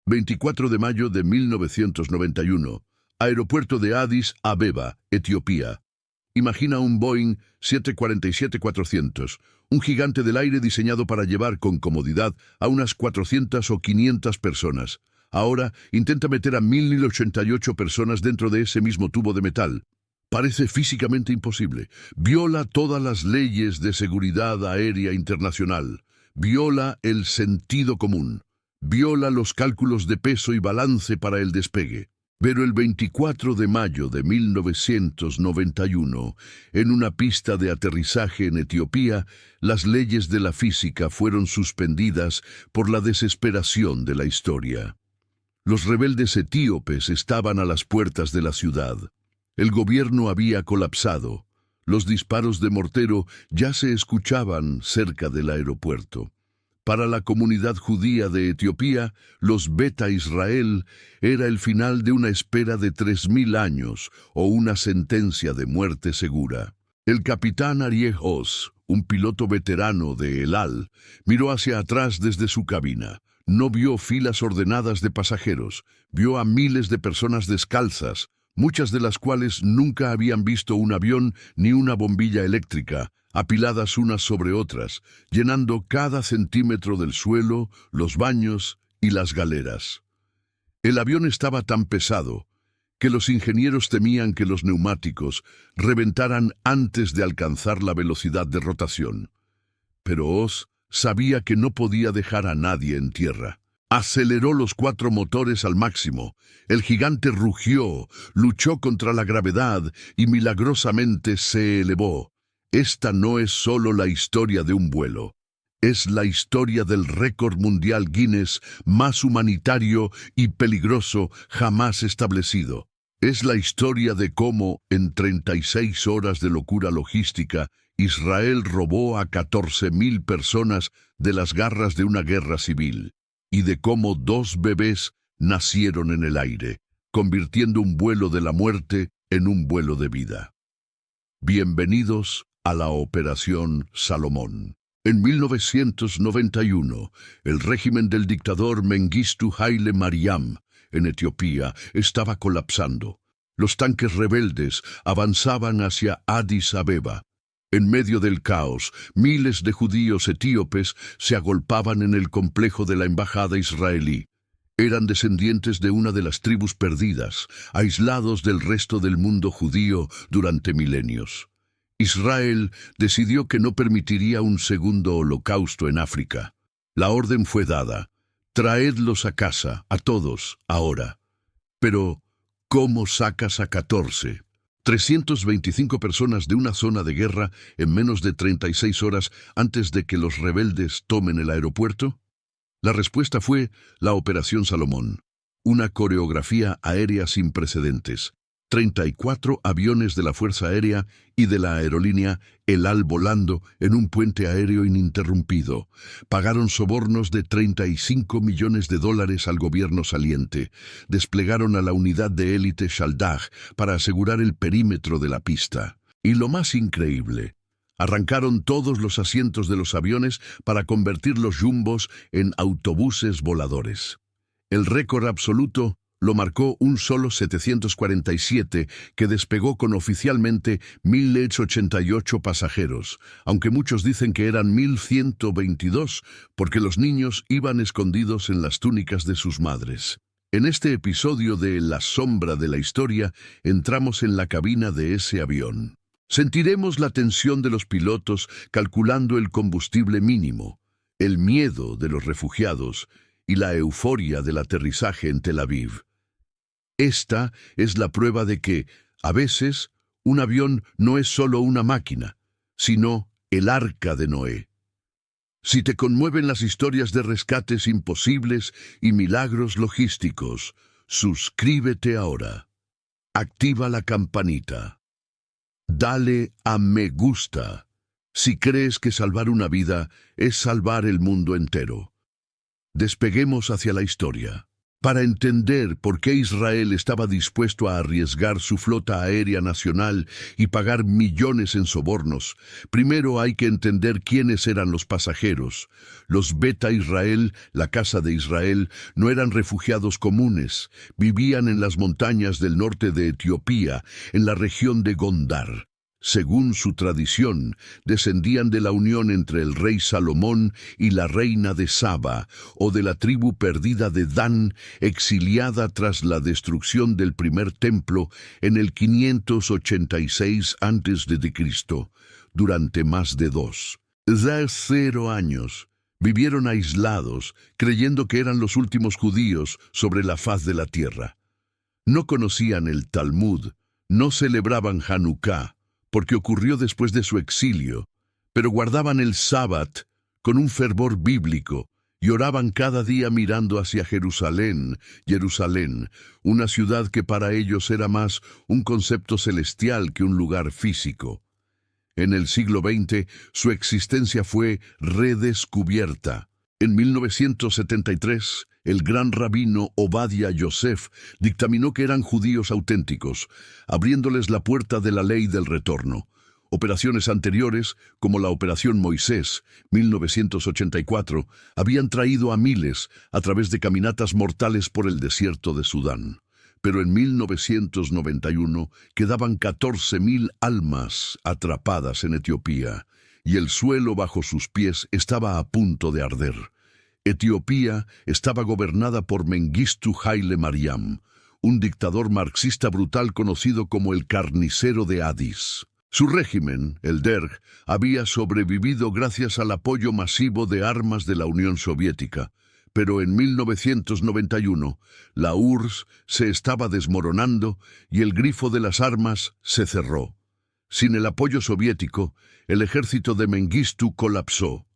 24 de mayo de 1991. Aeropuerto de Addis Abeba, Etiopía. Imagina un Boeing 747-400, un gigante del aire diseñado para llevar con comodidad a unas 400 o 500 personas. Ahora intenta meter a 1088 personas dentro de ese mismo tubo de metal. Parece físicamente imposible. Viola todas las leyes de seguridad aérea internacional. Viola el sentido común. Viola los cálculos de peso y balance para el despegue. Pero el 24 de mayo de 1991, en una pista de aterrizaje en Etiopía, las leyes de la física fueron suspendidas por la desesperación de la historia. Los rebeldes etíopes estaban a las puertas de la ciudad. El gobierno había colapsado. Los disparos de mortero ya se escuchaban cerca del aeropuerto. Para la comunidad judía de Etiopía, los Beta Israel era el final de una espera de 3000 años o una sentencia de muerte segura. El capitán Arieh Oz, un piloto veterano de El Al, miró hacia atrás desde su cabina. No vio filas ordenadas de pasajeros, vio a miles de personas descalzas, muchas de las cuales nunca habían visto un avión ni una bombilla eléctrica, apiladas unas sobre otras, llenando cada centímetro del suelo, los baños y las galeras. El avión estaba tan pesado que los ingenieros temían que los neumáticos reventaran antes de alcanzar la velocidad de rotación. Pero Oz sabía que no podía dejar a nadie en tierra. Aceleró los 4 motores al máximo. El gigante rugió, luchó contra la gravedad y milagrosamente se elevó. Esta no es solo la historia de un vuelo. Es la historia del récord mundial Guinness más humanitario y peligroso jamás establecido. Es la historia de cómo, en 36 horas de locura logística, Israel robó a 14.000 personas de las garras de una guerra civil, y de cómo 2 bebés nacieron en el aire, convirtiendo un vuelo de la muerte en un vuelo de vida. Bienvenidos a la Operación Salomón. En 1991, el régimen del dictador Mengistu Haile Mariam en Etiopía estaba colapsando. Los tanques rebeldes avanzaban hacia Addis Abeba. En medio del caos, miles de judíos etíopes se agolpaban en el complejo de la embajada israelí. Eran descendientes de una de las tribus perdidas, aislados del resto del mundo judío durante milenios. Israel decidió que no permitiría un segundo holocausto en África. La orden fue dada: traedlos a casa, a todos, ahora. Pero, ¿cómo sacas a 325 personas de una zona de guerra en menos de 36 horas antes de que los rebeldes tomen el aeropuerto? La respuesta fue la Operación Salomón, una coreografía aérea sin precedentes. 34 aviones de la Fuerza Aérea y de la aerolínea El Al volando en un puente aéreo ininterrumpido. Pagaron sobornos de $35 millones al gobierno saliente. Desplegaron a la unidad de élite Shaldag para asegurar el perímetro de la pista. Y lo más increíble, arrancaron todos los asientos de los aviones para convertir los jumbos en autobuses voladores. El récord absoluto lo marcó un solo 747, que despegó con oficialmente 1.088 pasajeros, aunque muchos dicen que eran 1.122, porque los niños iban escondidos en las túnicas de sus madres. En este episodio de La Sombra de la Historia, entramos en la cabina de ese avión. Sentiremos la tensión de los pilotos calculando el combustible mínimo, el miedo de los refugiados y la euforia del aterrizaje en Tel Aviv. Esta es la prueba de que, a veces, un avión no es solo una máquina, sino el arca de Noé. Si te conmueven las historias de rescates imposibles y milagros logísticos, suscríbete ahora. Activa la campanita. Dale a me gusta si crees que salvar una vida es salvar el mundo entero. Despeguemos hacia la historia. Para entender por qué Israel estaba dispuesto a arriesgar su flota aérea nacional y pagar millones en sobornos, primero hay que entender quiénes eran los pasajeros. Los Beta Israel, la Casa de Israel, no eran refugiados comunes. Vivían en las montañas del norte de Etiopía, en la región de Gondar. Según su tradición, descendían de la unión entre el rey Salomón y la reina de Saba, o de la tribu perdida de Dan, exiliada tras la destrucción del primer templo en el 586 a.C., durante más de 0 años. Vivieron aislados, creyendo que eran los últimos judíos sobre la faz de la tierra. No conocían el Talmud, no celebraban Hanukkah, porque ocurrió después de su exilio, pero guardaban el Sábat con un fervor bíblico y oraban cada día mirando hacia Jerusalén, una ciudad que para ellos era más un concepto celestial que un lugar físico. En el siglo XX, su existencia fue redescubierta. En 1973, el gran rabino Obadia Yosef dictaminó que eran judíos auténticos, abriéndoles la puerta de la ley del retorno. Operaciones anteriores, como la Operación Moisés, 1984, habían traído a miles a través de caminatas mortales por el desierto de Sudán. Pero en 1991 quedaban 14.000 almas atrapadas en Etiopía, y el suelo bajo sus pies estaba a punto de arder. Etiopía estaba gobernada por Mengistu Haile Mariam, un dictador marxista brutal conocido como el carnicero de Addis. Su régimen, el Derg, había sobrevivido gracias al apoyo masivo de armas de la Unión Soviética, pero en 1991 la URSS se estaba desmoronando y el grifo de las armas se cerró. Sin el apoyo soviético, el ejército de Mengistu colapsó.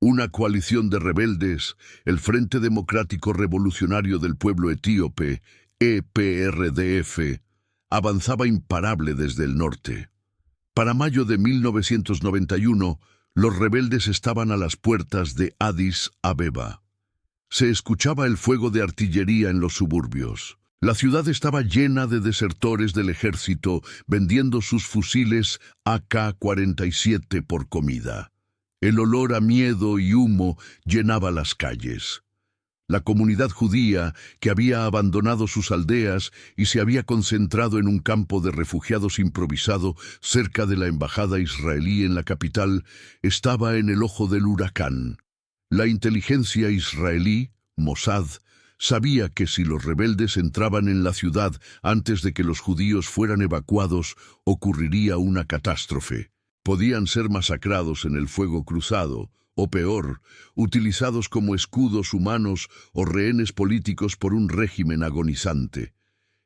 Una coalición de rebeldes, el Frente Democrático Revolucionario del Pueblo Etíope, EPRDF, avanzaba imparable desde el norte. Para mayo de 1991, los rebeldes estaban a las puertas de Addis Abeba. Se escuchaba el fuego de artillería en los suburbios. La ciudad estaba llena de desertores del ejército vendiendo sus fusiles AK-47 por comida. El olor a miedo y humo llenaba las calles. La comunidad judía, que había abandonado sus aldeas y se había concentrado en un campo de refugiados improvisado cerca de la embajada israelí en la capital, estaba en el ojo del huracán. La inteligencia israelí, Mossad, sabía que si los rebeldes entraban en la ciudad antes de que los judíos fueran evacuados, ocurriría una catástrofe. Podían ser masacrados en el fuego cruzado, o peor, utilizados como escudos humanos o rehenes políticos por un régimen agonizante.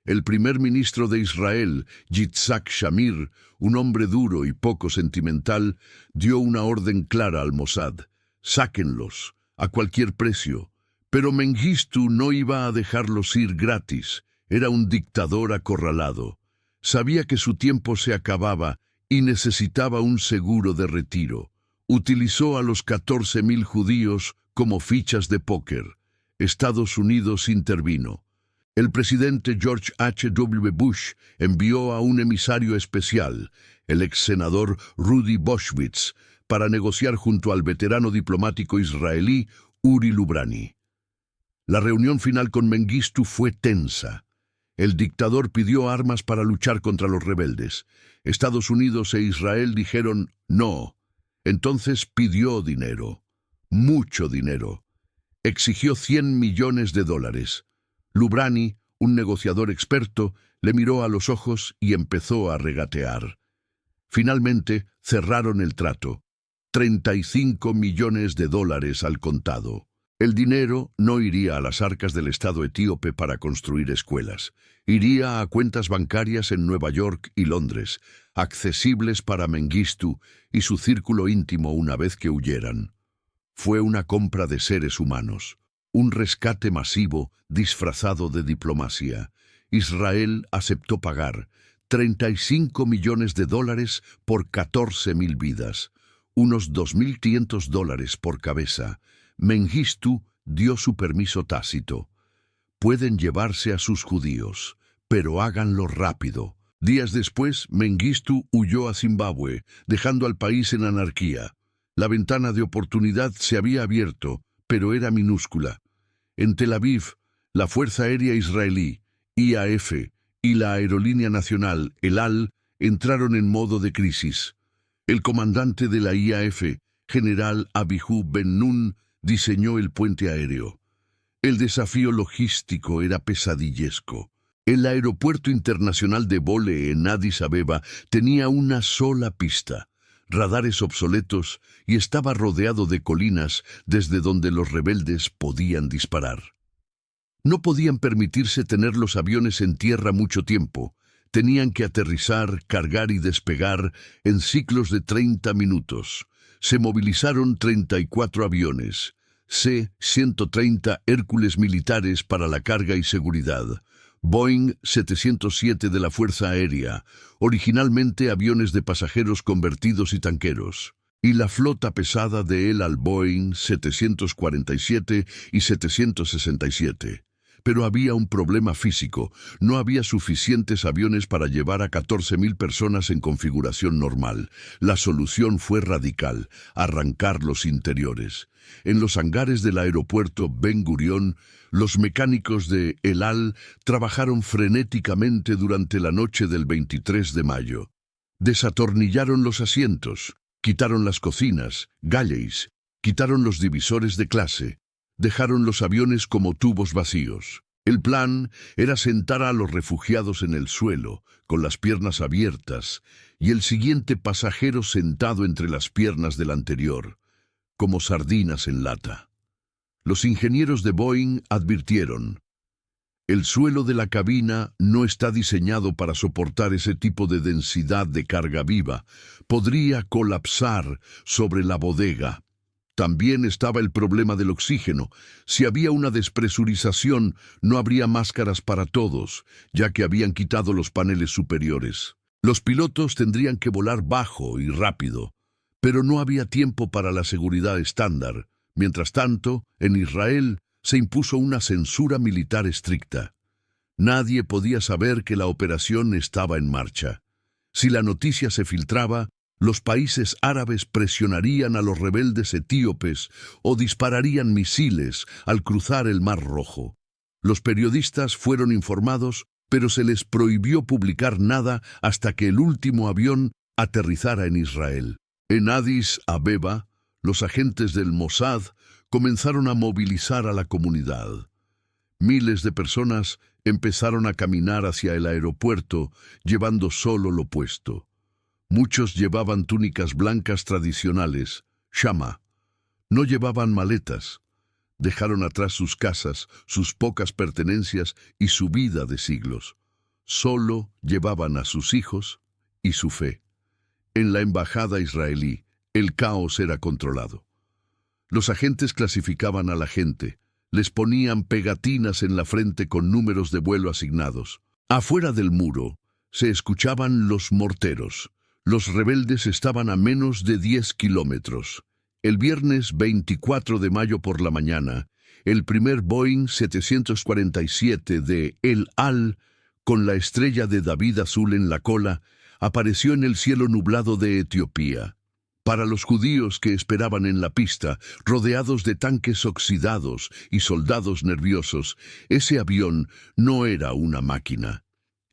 El primer ministro de Israel, Yitzhak Shamir, un hombre duro y poco sentimental, dio una orden clara al Mossad: sáquenlos, a cualquier precio. Pero Mengistu no iba a dejarlos ir gratis. Era un dictador acorralado. Sabía que su tiempo se acababa y necesitaba un seguro de retiro. Utilizó a los 14.000 judíos como fichas de póker. Estados Unidos intervino. El presidente George H.W. Bush envió a un emisario especial, el ex senador Rudy Boschwitz, para negociar junto al veterano diplomático israelí Uri Lubrani. La reunión final con Mengistu fue tensa. El dictador pidió armas para luchar contra los rebeldes. Estados Unidos e Israel dijeron no. Entonces pidió dinero, mucho dinero. Exigió $100 millones. Lubrani, un negociador experto, le miró a los ojos y empezó a regatear. Finalmente cerraron el trato. $35 millones al contado. El dinero no iría a las arcas del Estado etíope para construir escuelas. Iría a cuentas bancarias en Nueva York y Londres, accesibles para Mengistu y su círculo íntimo una vez que huyeran. Fue una compra de seres humanos, un rescate masivo disfrazado de diplomacia. Israel aceptó pagar $35 millones por 14.000 vidas, unos $2.500 por cabeza. Mengistu dio su permiso tácito. Pueden llevarse a sus judíos, pero háganlo rápido. Días después, Mengistu huyó a Zimbabue, dejando al país en anarquía. La ventana de oportunidad se había abierto, pero era minúscula. En Tel Aviv, la Fuerza Aérea Israelí, IAF, y la Aerolínea Nacional, El Al, entraron en modo de crisis. El comandante de la IAF, general Abihu Ben-Nun, diseñó el puente aéreo. El desafío logístico era pesadillesco. El aeropuerto internacional de Bole en Addis Abeba tenía una sola pista, radares obsoletos, y estaba rodeado de colinas desde donde los rebeldes podían disparar. No podían permitirse tener los aviones en tierra mucho tiempo. Tenían que aterrizar, cargar y despegar en ciclos de 30 minutos. Se movilizaron 34 aviones, C-130 Hércules militares para la carga y seguridad, Boeing 707 de la Fuerza Aérea, originalmente aviones de pasajeros convertidos y tanqueros, y la flota pesada de El Al Boeing 747 y 767. Pero había un problema físico. No había suficientes aviones para llevar a 14.000 personas en configuración normal. La solución fue radical: arrancar los interiores. En los hangares del aeropuerto Ben Gurión, los mecánicos de El Al trabajaron frenéticamente durante la noche del 23 de mayo. Desatornillaron los asientos, quitaron las cocinas, galleys, quitaron los divisores de clase. Dejaron los aviones como tubos vacíos. El plan era sentar a los refugiados en el suelo, con las piernas abiertas, y el siguiente pasajero sentado entre las piernas del anterior, como sardinas en lata. Los ingenieros de Boeing advirtieron: el suelo de la cabina no está diseñado para soportar ese tipo de densidad de carga viva. Podría colapsar sobre la bodega. También estaba el problema del oxígeno. Si había una despresurización, no habría máscaras para todos, ya que habían quitado los paneles superiores. Los pilotos tendrían que volar bajo y rápido, pero no había tiempo para la seguridad estándar. Mientras tanto, en Israel se impuso una censura militar estricta. Nadie podía saber que la operación estaba en marcha. Si la noticia se filtraba, los países árabes presionarían a los rebeldes etíopes o dispararían misiles al cruzar el Mar Rojo. Los periodistas fueron informados, pero se les prohibió publicar nada hasta que el último avión aterrizara en Israel. En Addis Abeba, los agentes del Mossad comenzaron a movilizar a la comunidad. Miles de personas empezaron a caminar hacia el aeropuerto, llevando solo lo puesto. Muchos llevaban túnicas blancas tradicionales, shama. No llevaban maletas. Dejaron atrás sus casas, sus pocas pertenencias y su vida de siglos. Solo llevaban a sus hijos y su fe. En la embajada israelí, el caos era controlado. Los agentes clasificaban a la gente. Les ponían pegatinas en la frente con números de vuelo asignados. Afuera del muro se escuchaban los morteros. Los rebeldes estaban a menos de 10 kilómetros. El viernes 24 de mayo por la mañana, el primer Boeing 747 de El Al, con la estrella de David azul en la cola, apareció en el cielo nublado de Etiopía. Para los judíos que esperaban en la pista, rodeados de tanques oxidados y soldados nerviosos, ese avión no era una máquina.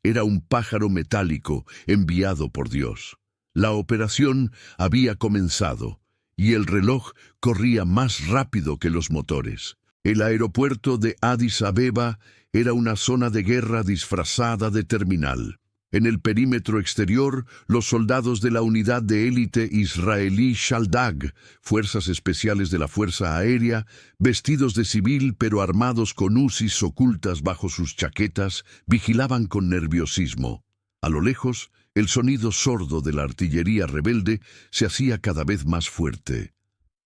Era un pájaro metálico enviado por Dios. La operación había comenzado, y el reloj corría más rápido que los motores. El aeropuerto de Addis Abeba era una zona de guerra disfrazada de terminal. En el perímetro exterior, los soldados de la unidad de élite israelí Shaldag, fuerzas especiales de la Fuerza Aérea, vestidos de civil pero armados con UCIs ocultas bajo sus chaquetas, vigilaban con nerviosismo. A lo lejos, el sonido sordo de la artillería rebelde se hacía cada vez más fuerte.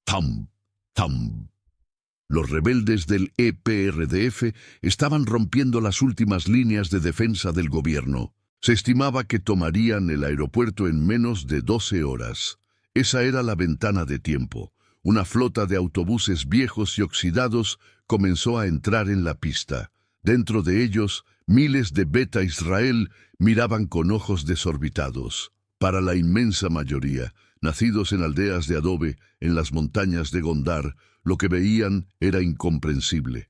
¡Tam! ¡Tam! Los rebeldes del EPRDF estaban rompiendo las últimas líneas de defensa del gobierno. Se estimaba que tomarían el aeropuerto en menos de 12 horas. Esa era la ventana de tiempo. Una flota de autobuses viejos y oxidados comenzó a entrar en la pista. Dentro de ellos, miles de Beta Israel miraban con ojos desorbitados. Para la inmensa mayoría, nacidos en aldeas de adobe en las montañas de Gondar, lo que veían era incomprensible.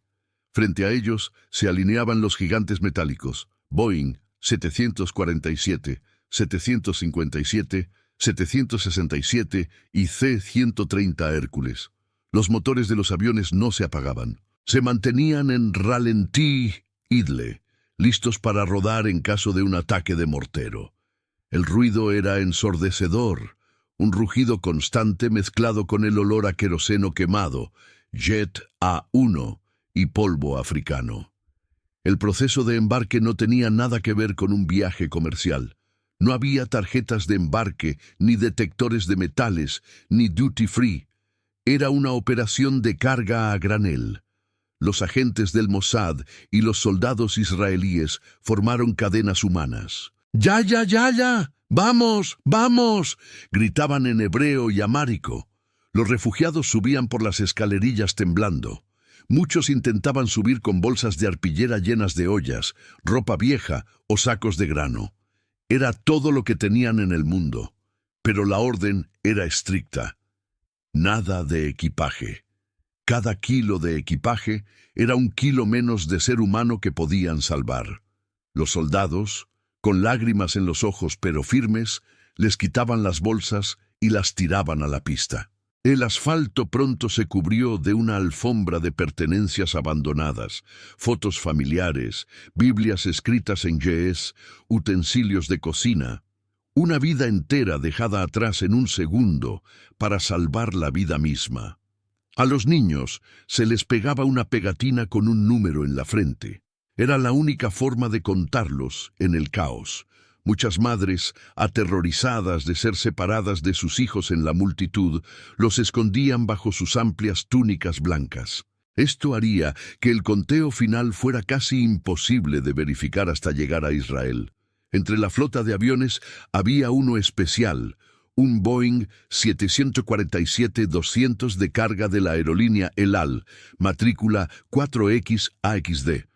Frente a ellos se alineaban los gigantes metálicos, Boeing 747, 757, 767 y C-130 Hércules. Los motores de los aviones no se apagaban. Se mantenían en ralentí idle, listos para rodar en caso de un ataque de mortero. El ruido era ensordecedor, un rugido constante mezclado con el olor a queroseno quemado, jet A1 y polvo africano. El proceso de embarque no tenía nada que ver con un viaje comercial. No había tarjetas de embarque, ni detectores de metales, ni duty free. Era una operación de carga a granel. Los agentes del Mossad y los soldados israelíes formaron cadenas humanas. ¡Ya, ya, ya, ya! ¡Vamos, vamos!, gritaban en hebreo y amárico. Los refugiados subían por las escalerillas temblando. Muchos intentaban subir con bolsas de arpillera llenas de ollas, ropa vieja o sacos de grano. Era todo lo que tenían en el mundo, pero la orden era estricta. Nada de equipaje. Cada kilo de equipaje era un kilo menos de ser humano que podían salvar. Los soldados, con lágrimas en los ojos pero firmes, les quitaban las bolsas y las tiraban a la pista. El asfalto pronto se cubrió de una alfombra de pertenencias abandonadas, fotos familiares, Biblias escritas en ge'ez, utensilios de cocina. Una vida entera dejada atrás en un segundo para salvar la vida misma. A los niños se les pegaba una pegatina con un número en la frente. Era la única forma de contarlos en el caos. Muchas madres, aterrorizadas de ser separadas de sus hijos en la multitud, los escondían bajo sus amplias túnicas blancas. Esto haría que el conteo final fuera casi imposible de verificar hasta llegar a Israel. Entre la flota de aviones había uno especial, un Boeing 747-200 de carga de la aerolínea El Al, matrícula 4XAXD.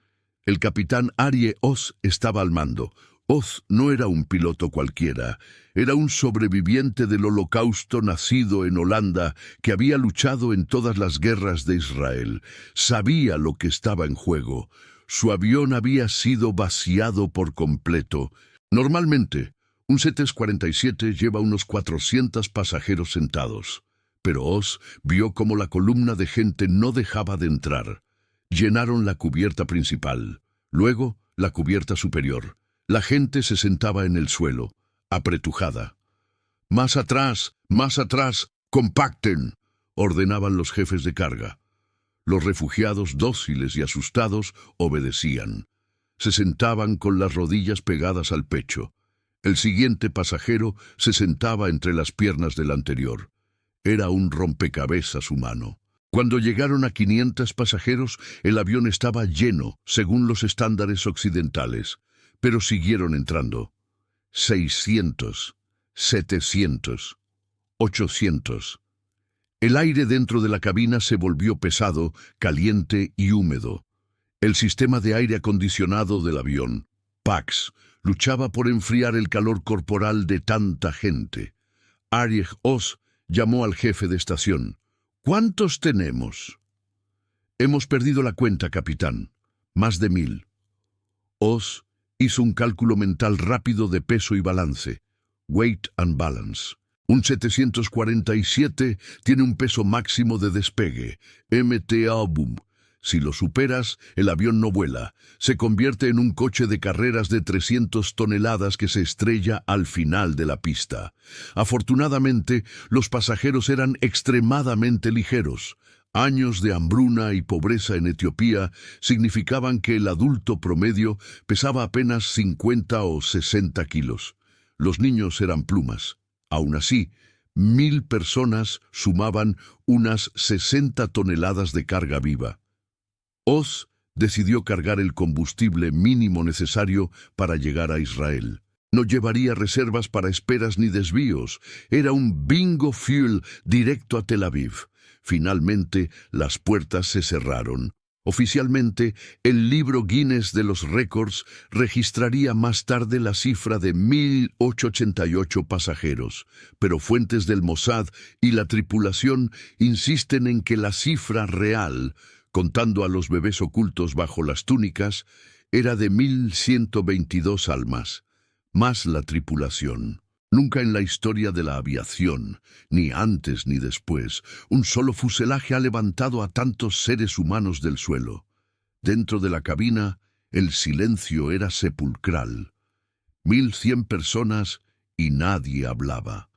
El capitán Arie Oz estaba al mando. Oz no era un piloto cualquiera, era un sobreviviente del Holocausto nacido en Holanda que había luchado en todas las guerras de Israel. Sabía lo que estaba en juego. Su avión había sido vaciado por completo. Normalmente, un 747 lleva unos 400 pasajeros sentados, pero Oz vio cómo la columna de gente no dejaba de entrar. Llenaron la cubierta principal, luego la cubierta superior. La gente se sentaba en el suelo, apretujada. Más atrás, compacten!», ordenaban los jefes de carga. Los refugiados, dóciles y asustados, obedecían. Se sentaban con las rodillas pegadas al pecho. El siguiente pasajero se sentaba entre las piernas del anterior. Era un rompecabezas humano. Cuando llegaron a 500 pasajeros, el avión estaba lleno, según los estándares occidentales. Pero siguieron entrando. 600, 700, 800. El aire dentro de la cabina se volvió pesado, caliente y húmedo. El sistema de aire acondicionado del avión, PAX, luchaba por enfriar el calor corporal de tanta gente. Arie Oz llamó al jefe de estación. «¿Cuántos tenemos?» «Hemos perdido la cuenta, capitán. Más de 1000». Oz hizo un cálculo mental rápido de peso y balance. Weight and balance. Un 747 tiene un peso máximo de despegue. MTA boom. Si lo superas, el avión no vuela. Se convierte en un coche de carreras de 300 toneladas que se estrella al final de la pista. Afortunadamente, los pasajeros eran extremadamente ligeros. Años de hambruna y pobreza en Etiopía significaban que el adulto promedio pesaba apenas 50 o 60 kilos. Los niños eran plumas. Aún así, 1000 personas sumaban unas 60 toneladas de carga viva. Oz decidió cargar el combustible mínimo necesario para llegar a Israel. No llevaría reservas para esperas ni desvíos. Era un bingo fuel directo a Tel Aviv. Finalmente, las puertas se cerraron. Oficialmente, el libro Guinness de los Récords registraría más tarde la cifra de 1.888 pasajeros, pero fuentes del Mossad y la tripulación insisten en que la cifra real, contando a los bebés ocultos bajo las túnicas, era de 1.122 almas, más la tripulación. Nunca en la historia de la aviación, ni antes ni después, un solo fuselaje ha levantado a tantos seres humanos del suelo. Dentro de la cabina, el silencio era sepulcral. 1.100 personas y nadie hablaba.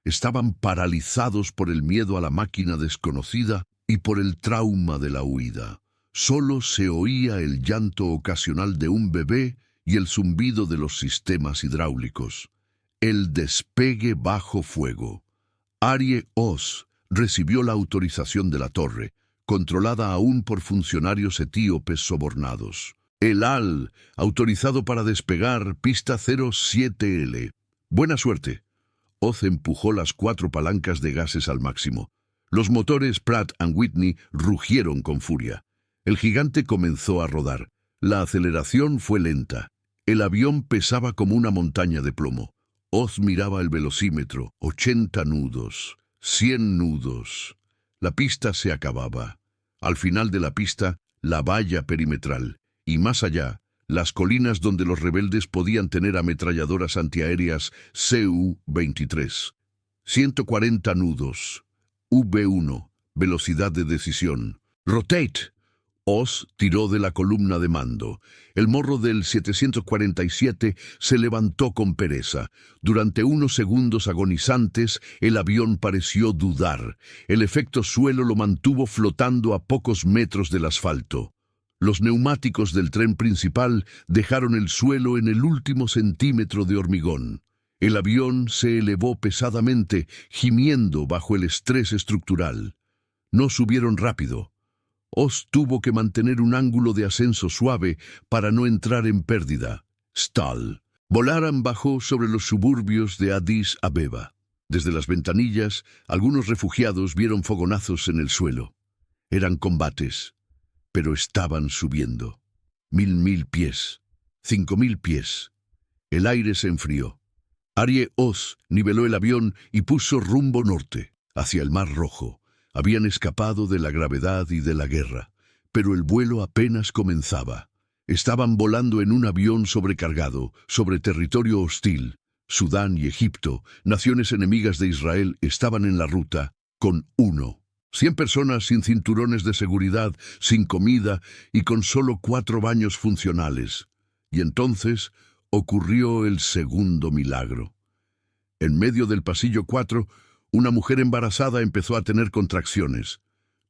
Estaban paralizados por el miedo a la máquina desconocida y por el trauma de la huida. Solo se oía el llanto ocasional de un bebé y el zumbido de los sistemas hidráulicos. El despegue bajo fuego. Arie Oz recibió la autorización de la torre, controlada aún por funcionarios etíopes sobornados. El AL, autorizado para despegar, pista 07L. Buena suerte. Oz empujó las 4 palancas de gases al máximo. Los motores Pratt & Whitney rugieron con furia. El gigante comenzó a rodar. La aceleración fue lenta. El avión pesaba como una montaña de plomo. Oz miraba el velocímetro, 80 nudos, 100 nudos. La pista se acababa. Al final de la pista, la valla perimetral, y más allá, las colinas donde los rebeldes podían tener ametralladoras antiaéreas Cu-23. 140 nudos. V1, velocidad de decisión. Rotate. Oz tiró de la columna de mando. El morro del 747 se levantó con pereza. Durante unos segundos agonizantes, el avión pareció dudar. El efecto suelo lo mantuvo flotando a pocos metros del asfalto. Los neumáticos del tren principal dejaron el suelo en el último centímetro de hormigón. El avión se elevó pesadamente, gimiendo bajo el estrés estructural. No subieron rápido. Oz tuvo que mantener un ángulo de ascenso suave para no entrar en pérdida. Stall. Volaran bajó sobre los suburbios de Addis Abeba. Desde las ventanillas, algunos refugiados vieron fogonazos en el suelo. Eran combates, pero estaban subiendo. 1.000 pies, 5.000 pies. El aire se enfrió. Arie Oz niveló el avión y puso rumbo norte, hacia el Mar Rojo. Habían escapado de la gravedad y de la guerra, pero el vuelo apenas comenzaba. Estaban volando en un avión sobrecargado, sobre territorio hostil. Sudán y Egipto, naciones enemigas de Israel, estaban en la ruta, con 100 personas sin cinturones de seguridad, sin comida y con solo 4 baños funcionales. Y entonces ocurrió el segundo milagro. En medio del pasillo 4, una mujer embarazada empezó a tener contracciones.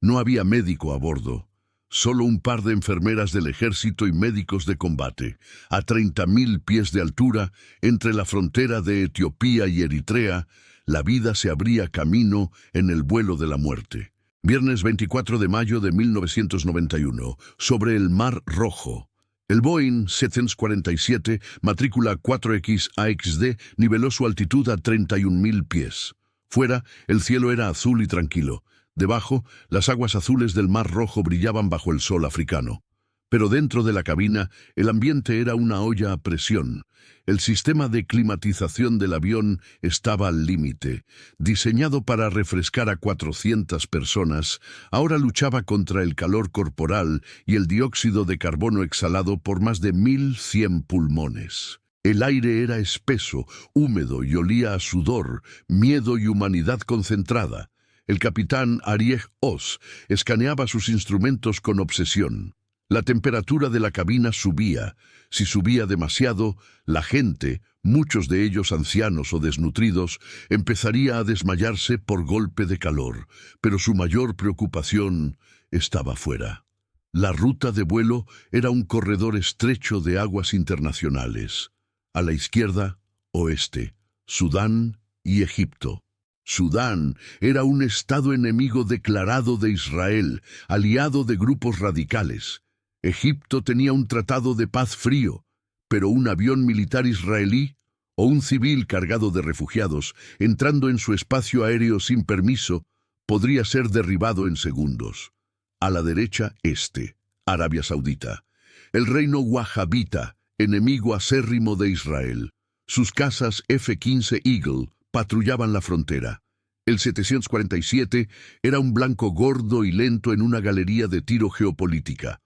No había médico a bordo, solo un par de enfermeras del ejército y médicos de combate. A 30.000 pies de altura, entre la frontera de Etiopía y Eritrea, la vida se abría camino en el vuelo de la muerte. Viernes 24 de mayo de 1991, sobre el Mar Rojo. El Boeing 747, matrícula 4XAXD, niveló su altitud a 31.000 pies. Fuera, el cielo era azul y tranquilo. Debajo, las aguas azules del Mar Rojo brillaban bajo el sol africano. Pero dentro de la cabina, el ambiente era una olla a presión. El sistema de climatización del avión estaba al límite. Diseñado para refrescar a 400 personas, ahora luchaba contra el calor corporal y el dióxido de carbono exhalado por más de 1.100 pulmones. El aire era espeso, húmedo y olía a sudor, miedo y humanidad concentrada. El capitán Arie Oz escaneaba sus instrumentos con obsesión. La temperatura de la cabina subía. Si subía demasiado, la gente, muchos de ellos ancianos o desnutridos, empezaría a desmayarse por golpe de calor, pero su mayor preocupación estaba fuera. La ruta de vuelo era un corredor estrecho de aguas internacionales. A la izquierda, oeste, Sudán y Egipto. Sudán era un estado enemigo declarado de Israel, aliado de grupos radicales. Egipto tenía un tratado de paz frío, pero un avión militar israelí o un civil cargado de refugiados, entrando en su espacio aéreo sin permiso, podría ser derribado en segundos. A la derecha, este, Arabia Saudita. El reino wahabita, enemigo acérrimo de Israel. Sus cazas F-15 Eagle patrullaban la frontera. El 747 era un blanco gordo y lento en una galería de tiro geopolítica.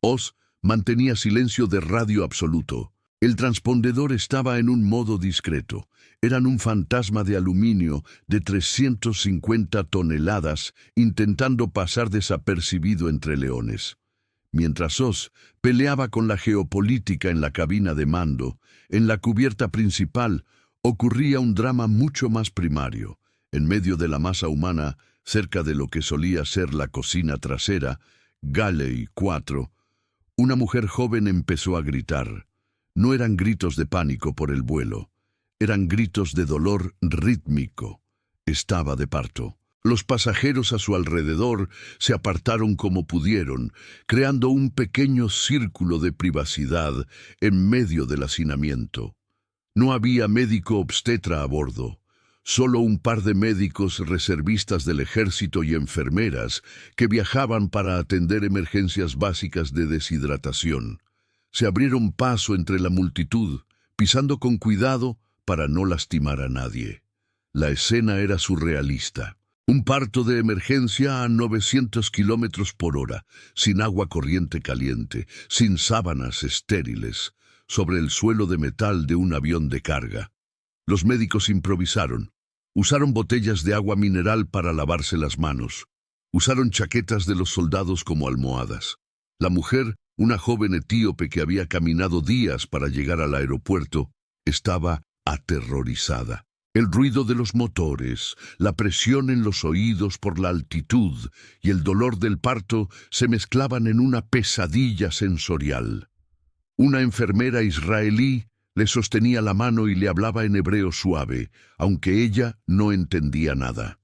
Oz mantenía silencio de radio absoluto. El transpondedor estaba en un modo discreto. Eran un fantasma de aluminio de 350 toneladas intentando pasar desapercibido entre leones. Mientras Oz peleaba con la geopolítica en la cabina de mando, en la cubierta principal ocurría un drama mucho más primario. En medio de la masa humana, cerca de lo que solía ser la cocina trasera, Galley 4, una mujer joven empezó a gritar. No eran gritos de pánico por el vuelo, eran gritos de dolor rítmico. Estaba de parto. Los pasajeros a su alrededor se apartaron como pudieron, creando un pequeño círculo de privacidad en medio del hacinamiento. No había médico obstetra a bordo, solo un par de médicos reservistas del ejército y enfermeras que viajaban para atender emergencias básicas de deshidratación. Se abrieron paso entre la multitud, pisando con cuidado para no lastimar a nadie. La escena era surrealista. Un parto de emergencia a 900 kilómetros por hora, sin agua corriente caliente, sin sábanas estériles, sobre el suelo de metal de un avión de carga. Los médicos improvisaron. Usaron botellas de agua mineral para lavarse las manos. Usaron chaquetas de los soldados como almohadas. La mujer, una joven etíope que había caminado días para llegar al aeropuerto, estaba aterrorizada. El ruido de los motores, la presión en los oídos por la altitud y el dolor del parto se mezclaban en una pesadilla sensorial. Una enfermera israelí le sostenía la mano y le hablaba en hebreo suave, aunque ella no entendía nada.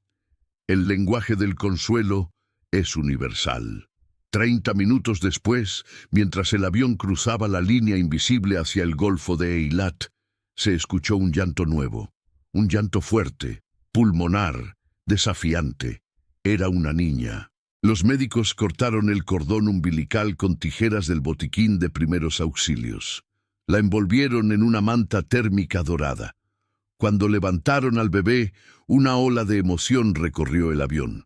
El lenguaje del consuelo es universal. 30 minutos después, mientras el avión cruzaba la línea invisible hacia el Golfo de Eilat, se escuchó un llanto nuevo. Un llanto fuerte, pulmonar, desafiante. Era una niña. Los médicos cortaron el cordón umbilical con tijeras del botiquín de primeros auxilios. La envolvieron en una manta térmica dorada. Cuando levantaron al bebé, una ola de emoción recorrió el avión.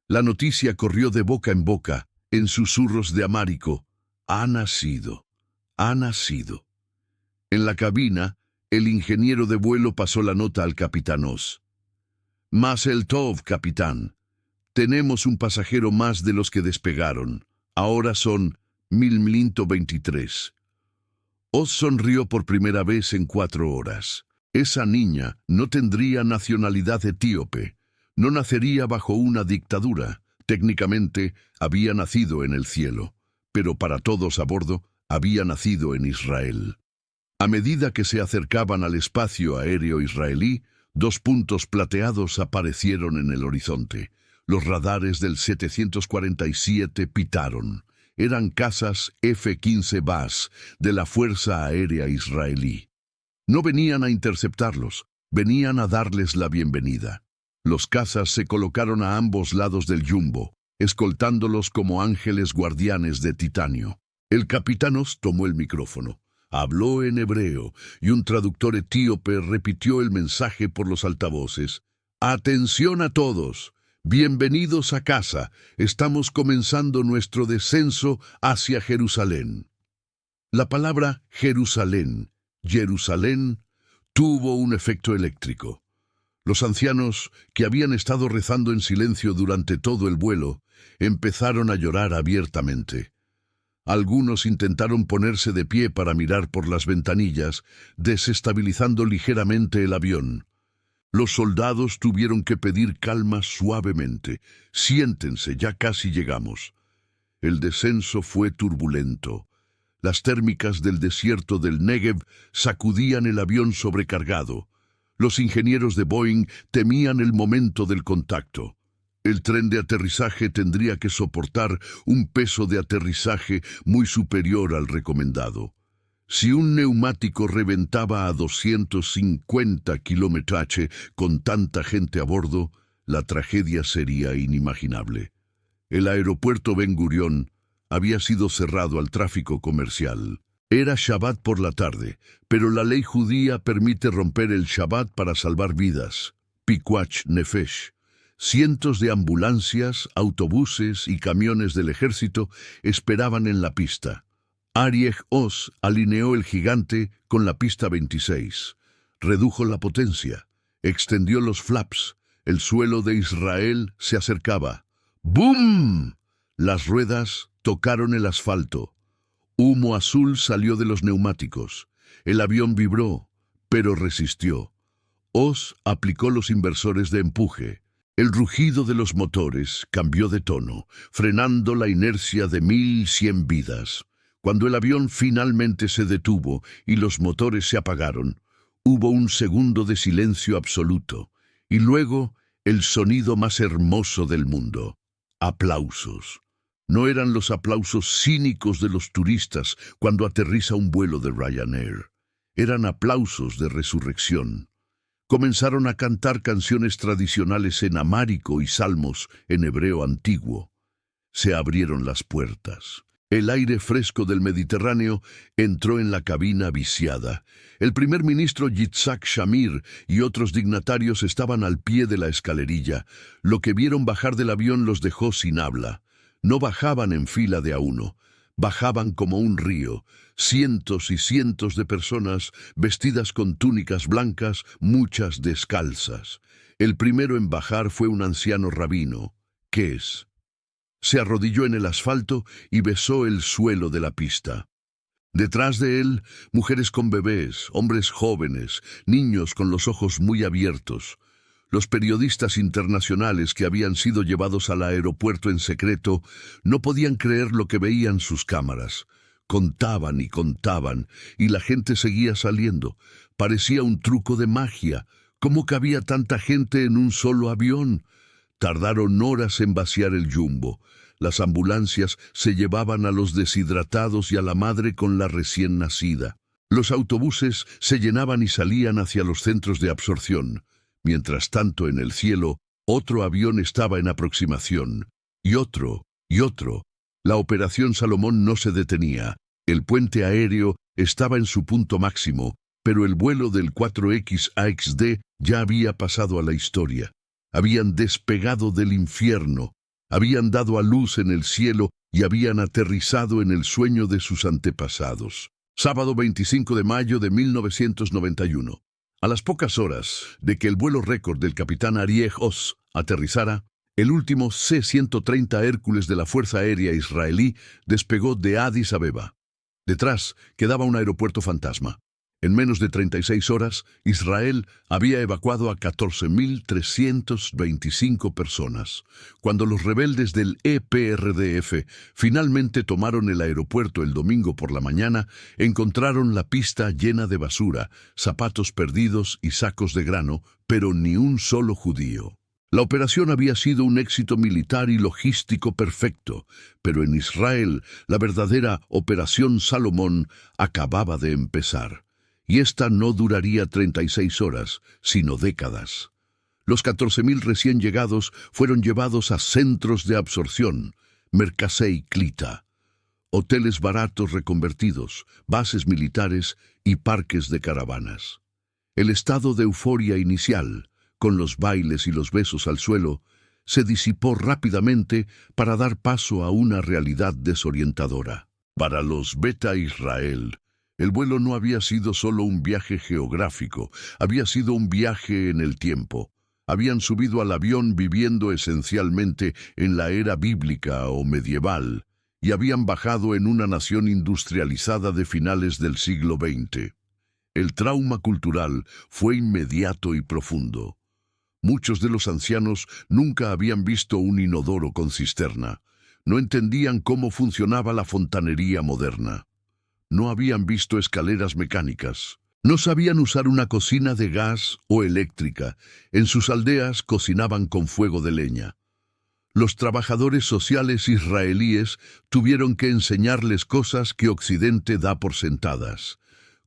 La noticia corrió de boca en boca, en susurros de amárico. Ha nacido. Ha nacido. En la cabina, el ingeniero de vuelo pasó la nota al capitán Oz. Mazel Tov, capitán. Tenemos un pasajero más de los que despegaron. Ahora son 1123. Oz sonrió por primera vez en 4 horas. Esa niña no tendría nacionalidad etíope. No nacería bajo una dictadura. Técnicamente, había nacido en el cielo. Pero para todos a bordo, había nacido en Israel. A medida que se acercaban al espacio aéreo israelí, 2 puntos plateados aparecieron en el horizonte. Los radares del 747 pitaron. Eran cazas F-15 BAS de la Fuerza Aérea Israelí. No venían a interceptarlos, venían a darles la bienvenida. Los cazas se colocaron a ambos lados del jumbo, escoltándolos como ángeles guardianes de titanio. El capitán Oz tomó el micrófono. Habló en hebreo y un traductor etíope repitió el mensaje por los altavoces. «Atención a todos. Bienvenidos a casa. Estamos comenzando nuestro descenso hacia Jerusalén». La palabra Jerusalén, tuvo un efecto eléctrico. Los ancianos, que habían estado rezando en silencio durante todo el vuelo, empezaron a llorar abiertamente. Algunos intentaron ponerse de pie para mirar por las ventanillas, desestabilizando ligeramente el avión. Los soldados tuvieron que pedir calma suavemente. «Siéntense, ya casi llegamos». El descenso fue turbulento. Las térmicas del desierto del Negev sacudían el avión sobrecargado. Los ingenieros de Boeing temían el momento del contacto. El tren de aterrizaje tendría que soportar un peso de aterrizaje muy superior al recomendado. Si un neumático reventaba a 250 km/h con tanta gente a bordo, la tragedia sería inimaginable. El aeropuerto Ben Gurión, había sido cerrado al tráfico comercial. Era Shabbat por la tarde, pero la ley judía permite romper el Shabbat para salvar vidas. Pikuach Nefesh. Cientos de ambulancias, autobuses y camiones del ejército esperaban en la pista. Arieh Oz alineó el gigante con la pista 26. Redujo la potencia. Extendió los flaps. El suelo de Israel se acercaba. ¡Bum! Las ruedas tocaron el asfalto. Humo azul salió de los neumáticos. El avión vibró, pero resistió. Oz aplicó los inversores de empuje. El rugido de los motores cambió de tono, frenando la inercia de 1100 vidas. Cuando el avión finalmente se detuvo y los motores se apagaron, hubo un segundo de silencio absoluto, y luego el sonido más hermoso del mundo. Aplausos. No eran los aplausos cínicos de los turistas cuando aterriza un vuelo de Ryanair. Eran aplausos de resurrección. Comenzaron a cantar canciones tradicionales en amárico y salmos en hebreo antiguo. Se abrieron las puertas. El aire fresco del Mediterráneo entró en la cabina viciada. El primer ministro Yitzhak Shamir y otros dignatarios estaban al pie de la escalerilla. Lo que vieron bajar del avión los dejó sin habla. No bajaban en fila de a uno. Bajaban como un río, cientos y cientos de personas vestidas con túnicas blancas, muchas descalzas. El primero en bajar fue un anciano rabino, Kes. Se arrodilló en el asfalto y besó el suelo de la pista. Detrás de él, mujeres con bebés, hombres jóvenes, niños con los ojos muy abiertos. Los periodistas internacionales que habían sido llevados al aeropuerto en secreto no podían creer lo que veían sus cámaras. Contaban y contaban, y la gente seguía saliendo. Parecía un truco de magia. ¿Cómo cabía tanta gente en un solo avión? Tardaron horas en vaciar el jumbo. Las ambulancias se llevaban a los deshidratados y a la madre con la recién nacida. Los autobuses se llenaban y salían hacia los centros de absorción. Mientras tanto, en el cielo, otro avión estaba en aproximación. Y otro, y otro. La operación Salomón no se detenía. El puente aéreo estaba en su punto máximo, pero el vuelo del 4X-AXD ya había pasado a la historia. Habían despegado del infierno, habían dado a luz en el cielo y habían aterrizado en el sueño de sus antepasados. Sábado 25 de mayo de 1991. A las pocas horas de que el vuelo récord del capitán Arieh Oz aterrizara, el último C-130 Hércules de la Fuerza Aérea Israelí despegó de Addis Abeba. Detrás quedaba un aeropuerto fantasma. En menos de 36 horas, Israel había evacuado a 14.325 personas. Cuando los rebeldes del EPRDF finalmente tomaron el aeropuerto el domingo por la mañana, encontraron la pista llena de basura, zapatos perdidos y sacos de grano, pero ni un solo judío. La operación había sido un éxito militar y logístico perfecto, pero en Israel la verdadera Operación Salomón acababa de empezar. Y esta no duraría 36 horas, sino décadas. Los 14.000 recién llegados fueron llevados a centros de absorción, Merkasei Klita, hoteles baratos reconvertidos, bases militares y parques de caravanas. El estado de euforia inicial, con los bailes y los besos al suelo, se disipó rápidamente para dar paso a una realidad desorientadora. Para los Beta Israel, el vuelo no había sido solo un viaje geográfico, había sido un viaje en el tiempo. Habían subido al avión viviendo esencialmente en la era bíblica o medieval, y habían bajado en una nación industrializada de finales del siglo XX. El trauma cultural fue inmediato y profundo. Muchos de los ancianos nunca habían visto un inodoro con cisterna. No entendían cómo funcionaba la fontanería moderna. No habían visto escaleras mecánicas. No sabían usar una cocina de gas o eléctrica. En sus aldeas cocinaban con fuego de leña. Los trabajadores sociales israelíes tuvieron que enseñarles cosas que Occidente da por sentadas.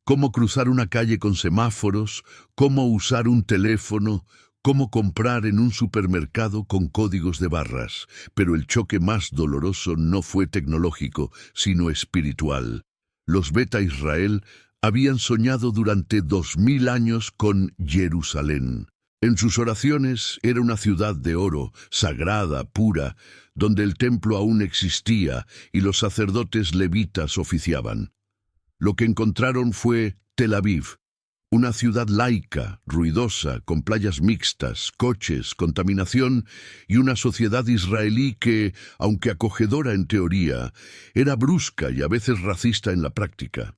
Cómo cruzar una calle con semáforos, cómo usar un teléfono, Cómo comprar en un supermercado con códigos de barras, pero el choque más doloroso no fue tecnológico, sino espiritual. Los Beta Israel habían soñado durante 2000 años con Jerusalén. En sus oraciones era una ciudad de oro, sagrada, pura, donde el templo aún existía y los sacerdotes levitas oficiaban. Lo que encontraron fue Tel Aviv, una ciudad laica, ruidosa, con playas mixtas, coches, contaminación y una sociedad israelí que, aunque acogedora en teoría, era brusca y a veces racista en la práctica.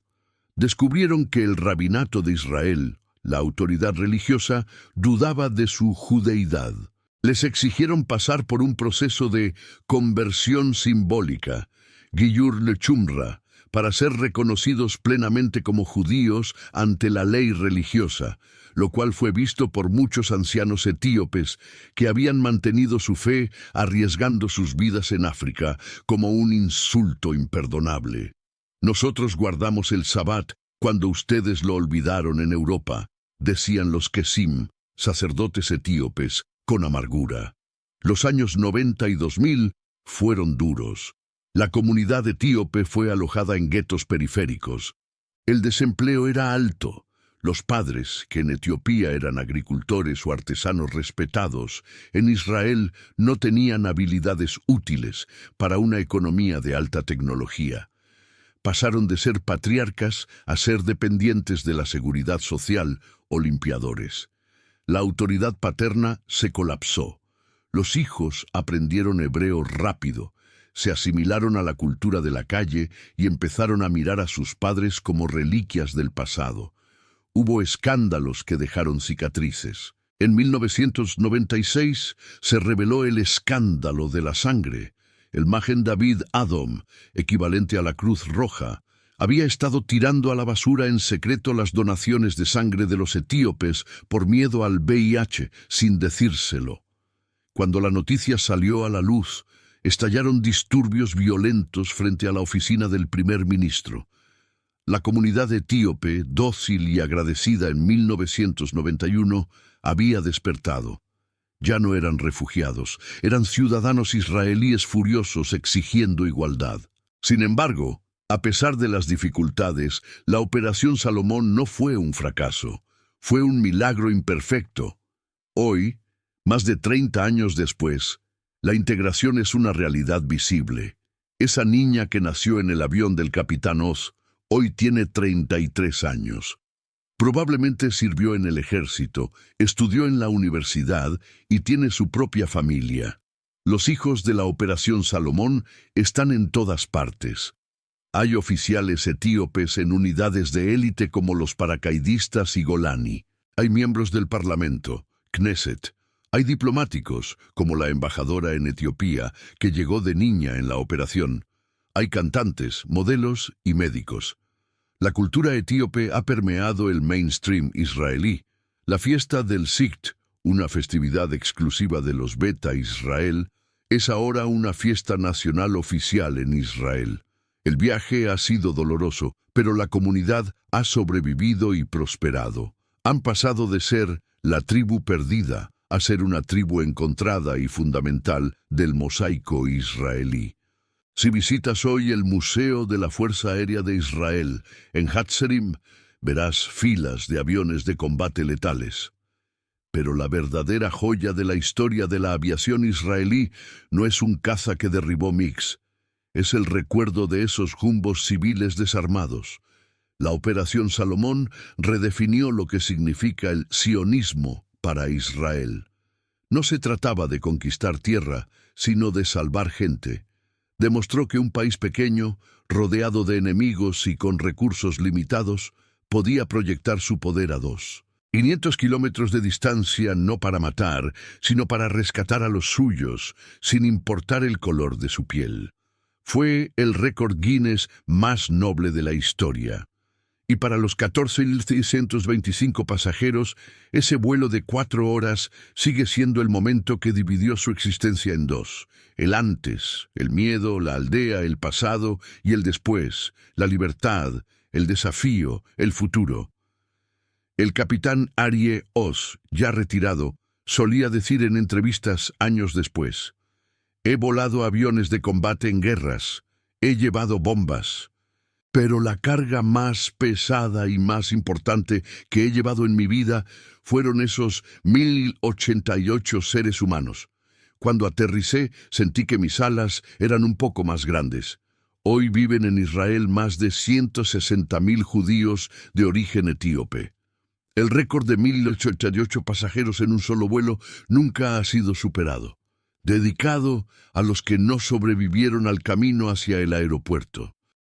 Descubrieron que el rabinato de Israel, la autoridad religiosa, dudaba de su judeidad. Les exigieron pasar por un proceso de conversión simbólica, Giyur Lechumra, para ser reconocidos plenamente como judíos ante la ley religiosa, lo cual fue visto por muchos ancianos etíopes que habían mantenido su fe arriesgando sus vidas en África como un insulto imperdonable. Nosotros guardamos el Sabbat cuando ustedes lo olvidaron en Europa, decían los Kesim, sacerdotes etíopes, con amargura. Los años 90 y 2000 fueron duros. La comunidad etíope fue alojada en guetos periféricos. El desempleo era alto. Los padres, que en Etiopía eran agricultores o artesanos respetados, en Israel no tenían habilidades útiles para una economía de alta tecnología. Pasaron de ser patriarcas a ser dependientes de la seguridad social o limpiadores. La autoridad paterna se colapsó. Los hijos aprendieron hebreo rápido, se asimilaron a la cultura de la calle y empezaron a mirar a sus padres como reliquias del pasado. Hubo escándalos que dejaron cicatrices. En 1996 se reveló el escándalo de la sangre. El Magen David Adom, equivalente a la Cruz Roja, había estado tirando a la basura en secreto las donaciones de sangre de los etíopes por miedo al VIH, sin decírselo. Cuando la noticia salió a la luz, estallaron disturbios violentos frente a la oficina del primer ministro. La comunidad etíope, dócil y agradecida en 1991, había despertado. Ya no eran refugiados, eran ciudadanos israelíes furiosos exigiendo igualdad. Sin embargo, a pesar de las dificultades, la Operación Salomón no fue un fracaso, fue un milagro imperfecto. Hoy, más de 30 años después, la integración es una realidad visible. Esa niña que nació en el avión del capitán Oz hoy tiene 33 años. Probablemente sirvió en el ejército, estudió en la universidad y tiene su propia familia. Los hijos de la Operación Salomón están en todas partes. Hay oficiales etíopes en unidades de élite como los paracaidistas y Golani. Hay miembros del Parlamento, Knesset. Hay diplomáticos, como la embajadora en Etiopía, que llegó de niña en la operación. Hay cantantes, modelos y médicos. La cultura etíope ha permeado el mainstream israelí. La fiesta del Sikt, una festividad exclusiva de los Beta Israel, es ahora una fiesta nacional oficial en Israel. El viaje ha sido doloroso, pero la comunidad ha sobrevivido y prosperado. Han pasado de ser la tribu perdida a ser una tribu encontrada y fundamental del mosaico israelí. Si visitas hoy el Museo de la Fuerza Aérea de Israel, en Hatzerim, verás filas de aviones de combate letales. Pero la verdadera joya de la historia de la aviación israelí no es un caza que derribó MiGs, es el recuerdo de esos jumbos civiles desarmados. La Operación Salomón redefinió lo que significa el sionismo para Israel. No se trataba de conquistar tierra, sino de salvar gente. Demostró que un país pequeño, rodeado de enemigos y con recursos limitados, podía proyectar su poder a 500 kilómetros de distancia, no para matar, sino para rescatar a los suyos, sin importar el color de su piel. Fue el récord Guinness más noble de la historia. Y para los 14.625 pasajeros, ese vuelo de 4 horas sigue siendo el momento que dividió su existencia en dos. El antes, el miedo, la aldea, el pasado, y el después, la libertad, el desafío, el futuro. El capitán Arie Oz, ya retirado, Solía decir en entrevistas años después: he volado aviones de combate en guerras, he llevado bombas, pero la carga más pesada y más importante que he llevado en mi vida fueron esos 1088 seres humanos. Cuando aterricé, sentí que mis alas eran un poco más grandes. Hoy viven en Israel más de 160.000 judíos de origen etíope. El récord de 1088 pasajeros en un solo vuelo nunca ha sido superado, dedicado a los que no sobrevivieron al camino hacia el aeropuerto.